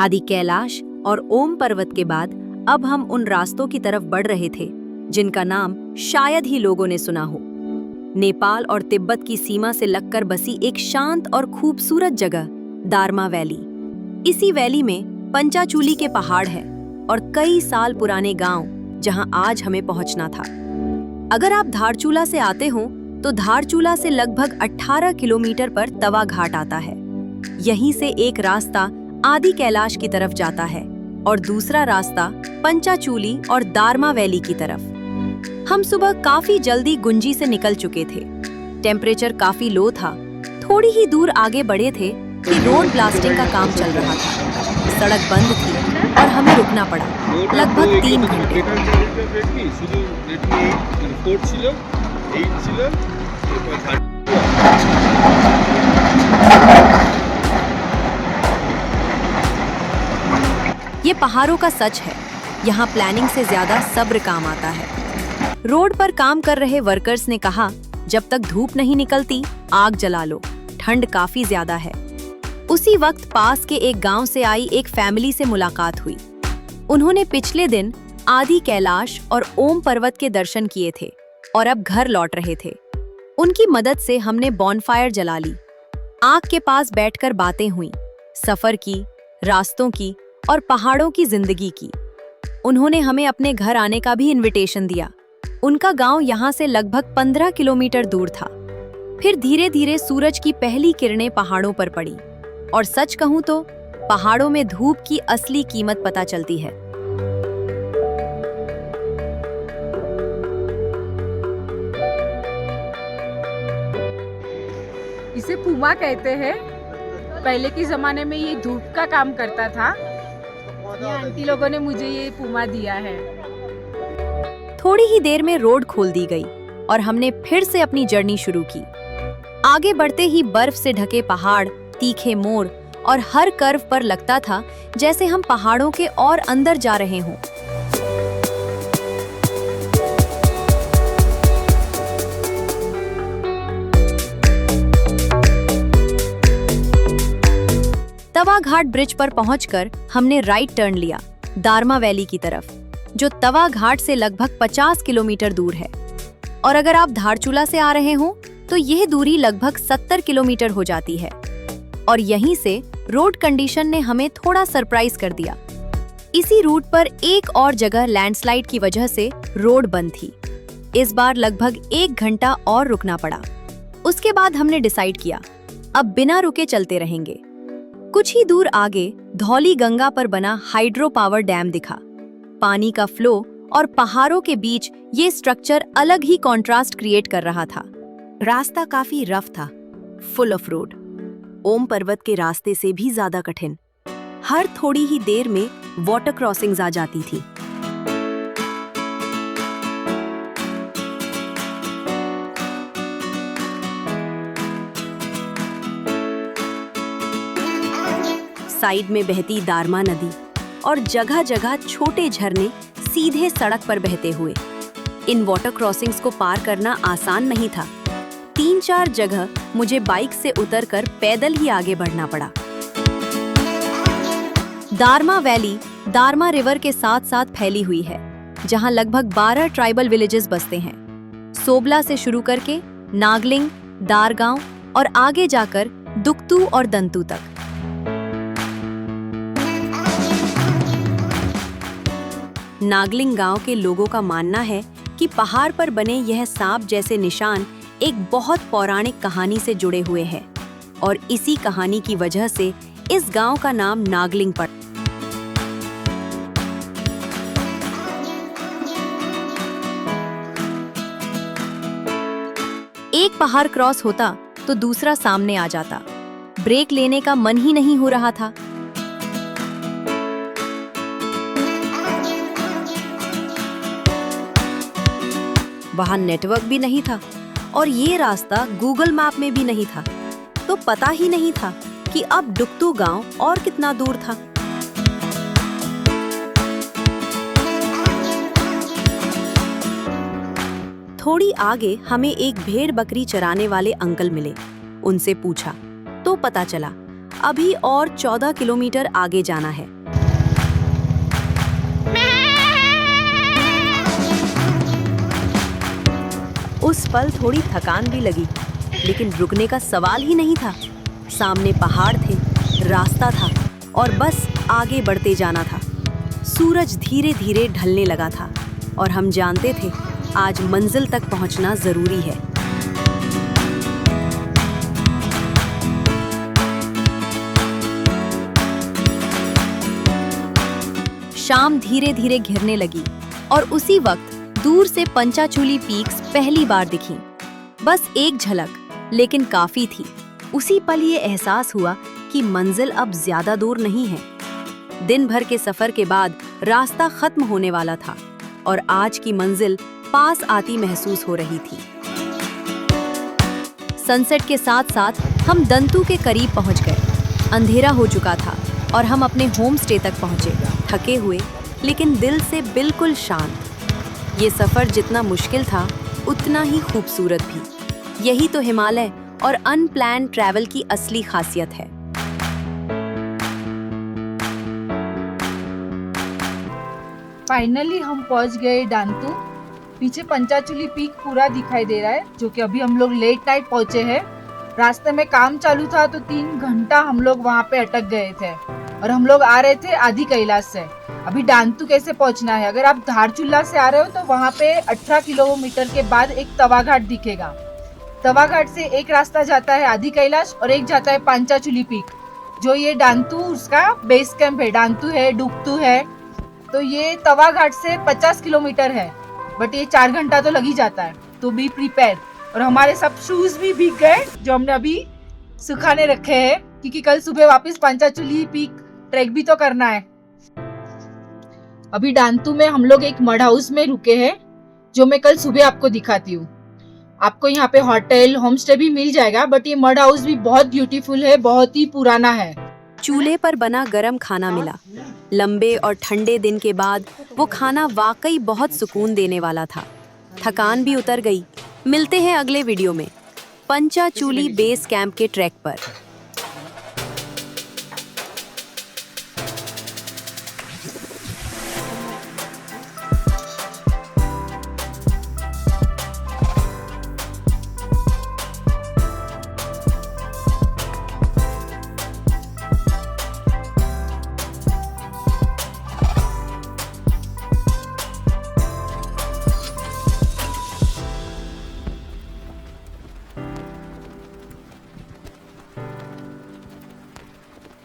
आदि कैलाश और ओम पर्वत के बाद अब हम उन रास्तों की तरफ बढ़ रहे थे जिनका नाम शायद ही लोगों ने सुना हो। नेपाल और तिब्बत की सीमा से लगकर बसी एक शांत और खूबसूरत जगह, दारमा वैली। इसी वैली में पंचाचूली के पहाड़ हैं और कई साल पुराने गांव जहां आज हमें पहुंचना था। अगर आप धारचूला से आते हो तो धारचूला से लगभग 18 किलोमीटर पर तवा घाट आता है। यहीं से एक रास्ता आदि कैलाश की तरफ जाता है और दूसरा रास्ता पंचाचूली और दारमा वैली की तरफ। हम सुबह काफी जल्दी गुंजी से निकल चुके थे। टेम्परेचर काफी लो था। थोड़ी ही दूर आगे बढ़े थे कि रोड ब्लास्टिंग का काम चल रहा था। सड़क बंद थी और हमें रुकना पड़ा, लगभग 3 घंटे। ये पहाड़ों का सच है, यहाँ प्लानिंग से ज्यादा सब्र काम आता है। रोड पर काम कर रहे वर्कर्स ने कहा, जब तक धूप नहीं निकलती आग जला लो, ठंड काफी ज्यादा है। उसी वक्त पास के एक गांव से आई एक फैमिली से मुलाकात हुई। उन्होंने पिछले दिन आदि कैलाश और ओम पर्वत के दर्शन किए थे और अब घर लौट रहे थे। उनकी मदद से हमने बॉनफायर जला ली। आग के पास बैठकर बातें हुई, सफर की, रास्तों की और पहाड़ों की जिंदगी की। उन्होंने हमें अपने घर आने का भी इनविटेशन दिया। उनका गांव यहाँ से लगभग 15 किलोमीटर दूर था। फिर धीरे धीरे सूरज की पहली किरणें पहाड़ों पर पड़ी और सच कहूं तो पहाड़ों में धूप की असली कीमत पता चलती है। इसे पुमा कहते हैं। पहले के जमाने में ये धूप का काम करता था। ये आंटी लोगों ने मुझे ये पुमा दिया है। थोड़ी ही देर में रोड खोल दी गई और हमने फिर से अपनी जर्नी शुरू की। आगे बढ़ते ही बर्फ से ढके पहाड़, तीखे मोड़ और हर कर्व पर लगता था जैसे हम पहाड़ों के और अंदर जा रहे हों। तवा घाट ब्रिज पर पहुंचकर हमने राइट टर्न लिया दारमा वैली की तरफ, जो तवा घाट से लगभग 50 किलोमीटर दूर है। और अगर आप धारचूला से आ रहे हो तो यह दूरी लगभग 70 किलोमीटर हो जाती है। और यहीं से रोड कंडीशन ने हमें थोड़ा सरप्राइज कर दिया। इसी रूट पर एक और जगह लैंडस्लाइड की वजह से रोड बंद थी। इस बार लगभग 1 घंटा और रुकना पड़ा। उसके बाद हमने डिसाइड किया, अब बिना रुके चलते रहेंगे। कुछ ही दूर आगे धौली गंगा पर बना हाइड्रो पावर डैम दिखा। पानी का फ्लो और पहाड़ों के बीच ये स्ट्रक्चर अलग ही कॉन्ट्रास्ट क्रिएट कर रहा था। रास्ता काफी रफ था, फुल ऑफ रोड, ओम पर्वत के रास्ते से भी ज्यादा कठिन। हर थोड़ी ही देर में वाटर क्रॉसिंग्स आ जाती थी। साइड में बहती दारमा नदी और जगह जगह छोटे झरने सीधे सड़क पर बहते हुए। इन वाटर क्रॉसिंग्स को पार करना आसान नहीं था। 3-4 जगह मुझे बाइक से उतरकर पैदल ही आगे बढ़ना पड़ा। दारमा वैली दारमा रिवर के साथ साथ फैली हुई है, जहां लगभग 12 ट्राइबल विलेजेस बसते हैं। सोबला से शुरू करके नागलिंग, दारगांव और आगे जाकर दुक्तू और दंतू तक। नागलिंग गांव के लोगों का मानना है कि पहाड़ पर बने यह सांप जैसे निशान एक बहुत पौराणिक कहानी से जुड़े हुए हैं और इसी कहानी की वजह से इस गांव का नाम नागलिंग पड़ा। एक पहाड़ क्रॉस होता तो दूसरा सामने आ जाता। ब्रेक लेने का मन ही नहीं हो रहा था। वहां नेटवर्क भी नहीं था और ये रास्ता गूगल मैप में भी नहीं था, तो पता ही नहीं था कि अब दुक्तू गांव और कितना दूर था। थोड़ी आगे हमें एक भेड़ बकरी चराने वाले अंकल मिले। उनसे पूछा तो पता चला अभी और 14 किलोमीटर आगे जाना है। उस पल थोड़ी थकान भी लगी, लेकिन रुकने का सवाल ही नहीं था। सामने पहाड़ थे, रास्ता था और बस आगे बढ़ते जाना था। सूरज धीरे धीरे ढलने लगा था और हम जानते थे आज मंजिल तक पहुंचना जरूरी है। शाम धीरे धीरे घिरने लगी और उसी वक्त दूर से पंचाचूली पीक्स पहली बार दिखी। बस एक झलक, लेकिन काफी थी। उसी पल ये एहसास हुआ कि मंजिल अब ज्यादा दूर नहीं है। दिन भर के सफर के बाद रास्ता खत्म होने वाला था और आज की मंजिल पास आती महसूस हो रही थी। सनसेट के साथ साथ हम दंतू के करीब पहुंच गए। अंधेरा हो चुका था और हम अपने होम स्टे तक पहुंचे, थके हुए लेकिन दिल से बिल्कुल शांत। ये सफर जितना मुश्किल था उतना ही खूबसूरत भी। यही तो हिमालय और अनप्लान्ड ट्रैवल की असली खासियत है। फाइनली हम पहुंच गए डांतू। पीछे पंचाचूली पीक पूरा दिखाई दे रहा है, जो कि अभी हम लोग लेट नाइट पहुंचे हैं। रास्ते में काम चालू था तो 3 घंटा हम लोग वहाँ पे अटक गए थे और हम लोग आ रहे थे आदि कैलाश से। अभी डांतू कैसे पहुंचना है? अगर आप धारचूला से आ रहे हो तो वहाँ पे 18 किलोमीटर के बाद एक तवा घाट दिखेगा। तवा घाट से एक रास्ता जाता है आदि कैलाश और एक जाता है पंचाचूली पीक, जो ये डांतू उसका बेस कैंप है। डांतू है, डुगतू है, तो ये तवा घाट से 50 किलोमीटर है, बट ये 4 घंटा तो लग ही जाता है। तो बी प्रिपेयर। और हमारे सब शूज भी भीग गए जो हमने अभी सुखाने रखे हैं, क्योंकि कल सुबह वापस पंचाचूली पीक ट्रैक भी तो करना है। अभी डांतू में हम लोग एक मड हाउस में रुके हैं, जो मैं कल सुबह आपको दिखाती हूँ। आपको यहाँ पे होटल, होम स्टे भी मिल जाएगा, बट ये मड हाउस भी बहुत ब्यूटीफुल है, बहुत ही पुराना है। चूल्हे पर बना गरम खाना मिला। लंबे और ठंडे दिन के बाद वो खाना वाकई बहुत सुकून देने वाला था। थकान भी उतर गई। मिलते हैं अगले वीडियो में पंचाचूली बेस कैंप के ट्रैक पर।